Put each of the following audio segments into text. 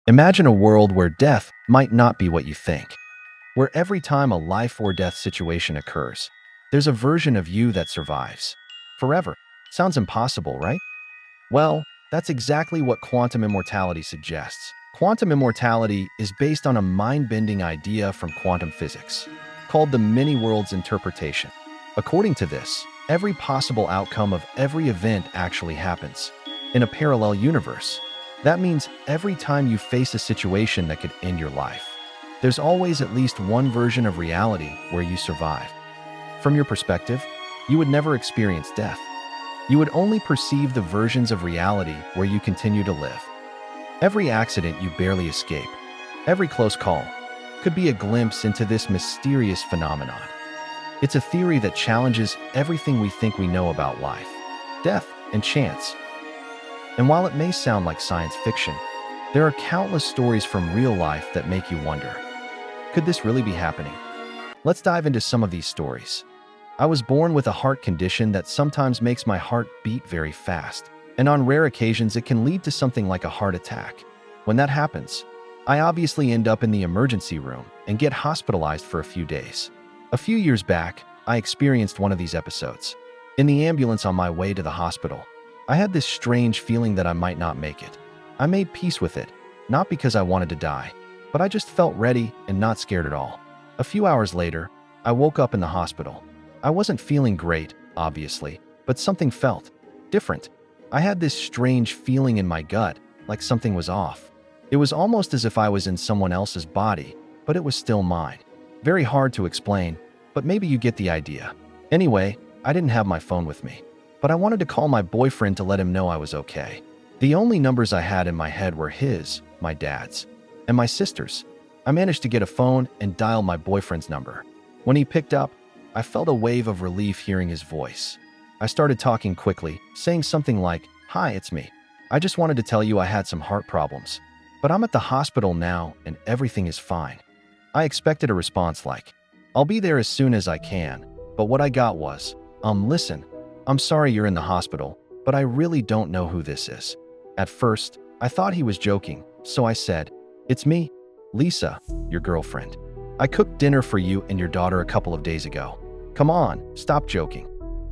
Imagine a world where death might not be what you think, where every time a life or death situation occurs, there's a version of you that survives. Forever. Sounds impossible, right? Well, that's exactly what quantum immortality suggests. Quantum immortality is based on a mind-bending idea from quantum physics, called the many-worlds interpretation. According to this, every possible outcome of every event actually happens in a parallel universe. That means every time you face a situation that could end your life, there's always at least one version of reality where you survive. From your perspective, you would never experience death. You would only perceive the versions of reality where you continue to live. Every accident you barely escape, every close call, could be a glimpse into this mysterious phenomenon. It's a theory that challenges everything we think we know about life, death, and chance. And while it may sound like science fiction, there are countless stories from real life that make you wonder, could this really be happening? Let's dive into some of these stories. I was born with a heart condition that sometimes makes my heart beat very fast, and on rare occasions it can lead to something like a heart attack. When that happens, I obviously end up in the emergency room and get hospitalized for a few days. A few years back, I experienced one of these episodes. In the ambulance on my way to the hospital, I had this strange feeling that I might not make it. I made peace with it, not because I wanted to die, but I just felt ready and not scared at all. A few hours later, I woke up in the hospital. I wasn't feeling great, obviously, but something felt different. I had this strange feeling in my gut, like something was off. It was almost as if I was in someone else's body, but it was still mine. Very hard to explain, but maybe you get the idea. Anyway, I didn't have my phone with me, but I wanted to call my boyfriend to let him know I was okay. The only numbers I had in my head were his, my dad's, and my sister's. I managed to get a phone and dial my boyfriend's number. When he picked up, I felt a wave of relief hearing his voice. I started talking quickly, saying something like, "Hi, it's me. I just wanted to tell you I had some heart problems, but I'm at the hospital now and everything is fine." I expected a response like, "I'll be there as soon as I can," but what I got was, listen, I'm sorry you're in the hospital, but I really don't know who this is." At first, I thought he was joking, so I said, "It's me, Lisa, your girlfriend. I cooked dinner for you and your daughter a couple of days ago. Come on, stop joking."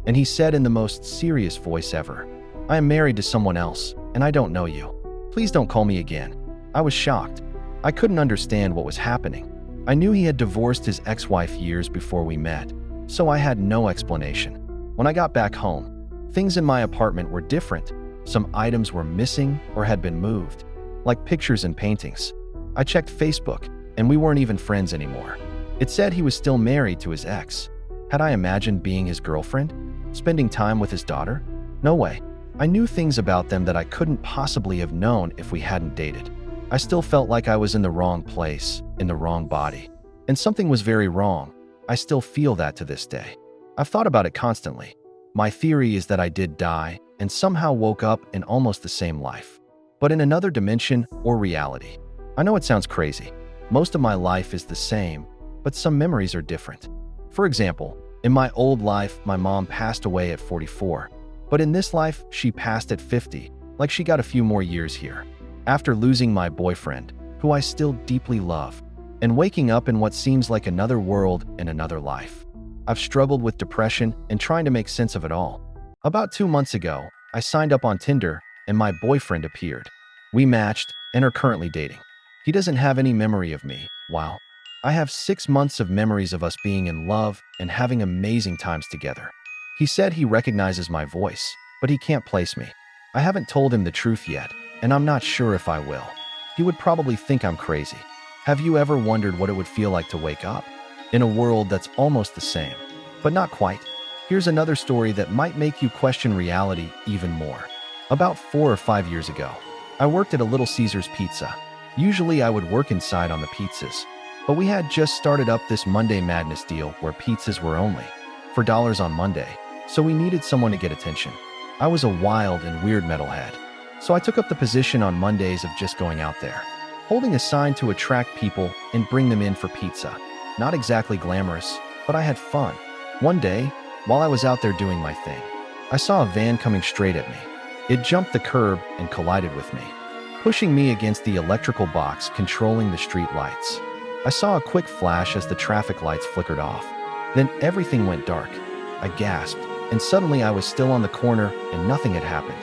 And he said in the most serious voice ever, "I am married to someone else, and I don't know you. Please don't call me again." I was shocked. I couldn't understand what was happening. I knew he had divorced his ex-wife years before we met, so I had no explanation. When I got back home, things in my apartment were different. Some items were missing or had been moved, like pictures and paintings. I checked Facebook, and we weren't even friends anymore. It said he was still married to his ex. Had I imagined being his girlfriend? Spending time with his daughter? No way. I knew things about them that I couldn't possibly have known if we hadn't dated. I still felt like I was in the wrong place, in the wrong body. And something was very wrong. I still feel that to this day. I've thought about it constantly. My theory is that I did die and somehow woke up in almost the same life, but in another dimension or reality. I know it sounds crazy. Most of my life is the same, but some memories are different. For example, in my old life, my mom passed away at 44, but in this life, she passed at 50, like she got a few more years here. After losing my boyfriend, who I still deeply love, and waking up in what seems like another world and another life, I've struggled with depression and trying to make sense of it all. About 2 months ago, I signed up on Tinder and my boyfriend appeared. We matched and are currently dating. He doesn't have any memory of me. Wow. I have 6 months of memories of us being in love and having amazing times together. He said he recognizes my voice, but he can't place me. I haven't told him the truth yet, and I'm not sure if I will. He would probably think I'm crazy. Have you ever wondered what it would feel like to wake up in a world that's almost the same, but not quite? Here's another story that might make you question reality even more. About 4 or 5 years ago, I worked at a Little Caesars Pizza. Usually I would work inside on the pizzas, but we had just started up this Monday Madness deal where pizzas were only $4 on Monday, so we needed someone to get attention. I was a wild and weird metalhead, so I took up the position on Mondays of just going out there, holding a sign to attract people and bring them in for pizza. Not exactly glamorous, but I had fun. One day, while I was out there doing my thing, I saw a van coming straight at me. It jumped the curb and collided with me. pushing me against the electrical box controlling the street lights. I saw a quick flash as the traffic lights flickered off. Then everything went dark. I gasped, and suddenly I was still on the corner and nothing had happened.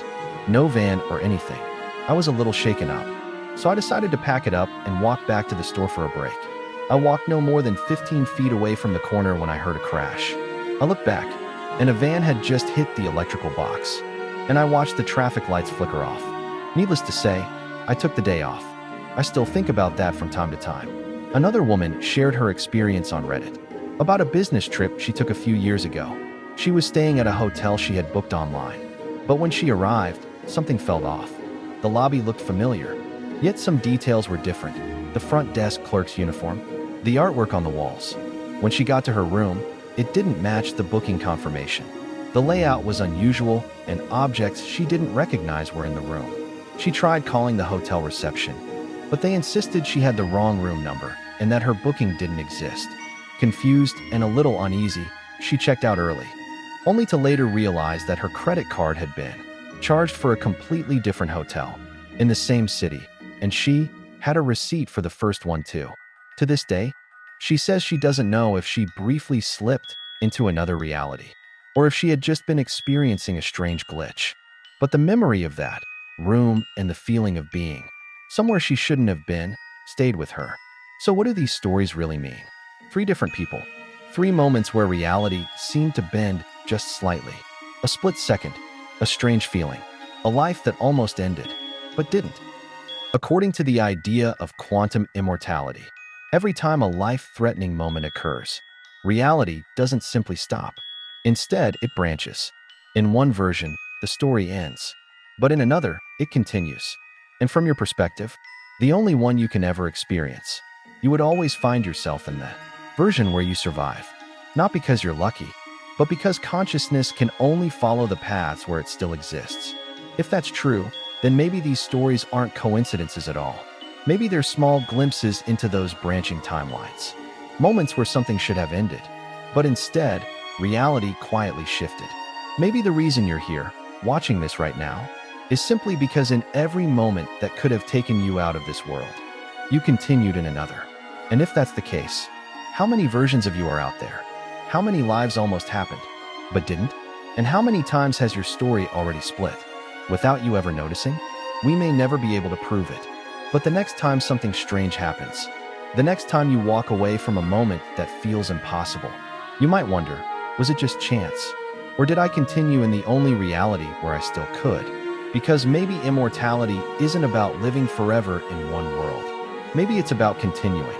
No van or anything. I was a little shaken up, so I decided to pack it up and walk back to the store for a break. I walked no more than 15 feet away from the corner when I heard a crash. I looked back, and a van had just hit the electrical box, and I watched the traffic lights flicker off. Needless to say, I took the day off. I still think about that from time to time. Another woman shared her experience on Reddit about a business trip she took a few years ago. She was staying at a hotel she had booked online, but when she arrived, something felt off. The lobby looked familiar, yet some details were different. The front desk clerk's uniform, the artwork on the walls. When she got to her room, it didn't match the booking confirmation. The layout was unusual, and objects she didn't recognize were in the room. She tried calling the hotel reception, but they insisted she had the wrong room number and that her booking didn't exist. Confused and a little uneasy, she checked out early, only to later realize that her credit card had been charged for a completely different hotel in the same city, and she had a receipt for the first one too. To this day, she says she doesn't know if she briefly slipped into another reality or if she had just been experiencing a strange glitch. But the memory of that room and the feeling of being somewhere she shouldn't have been stayed with her. So what do these stories really mean? 3 different people, 3 moments where reality seemed to bend just slightly. A split second, a strange feeling, a life that almost ended, but didn't. According to the idea of quantum immortality, every time a life-threatening moment occurs, reality doesn't simply stop. Instead, it branches. In one version, the story ends, but in another, it continues. And from your perspective, the only one you can ever experience, you would always find yourself in that version where you survive. Not because you're lucky, but because consciousness can only follow the paths where it still exists. If that's true, then maybe these stories aren't coincidences at all. Maybe they're small glimpses into those branching timelines. Moments where something should have ended, but instead, reality quietly shifted. Maybe the reason you're here, watching this right now, is simply because in every moment that could have taken you out of this world, you continued in another. And if that's the case, how many versions of you are out there? How many lives almost happened, but didn't? And how many times has your story already split, without you ever noticing? We may never be able to prove it, but the next time something strange happens, the next time you walk away from a moment that feels impossible, you might wonder, was it just chance? Or did I continue in the only reality where I still could? Because maybe immortality isn't about living forever in one world. Maybe it's about continuing.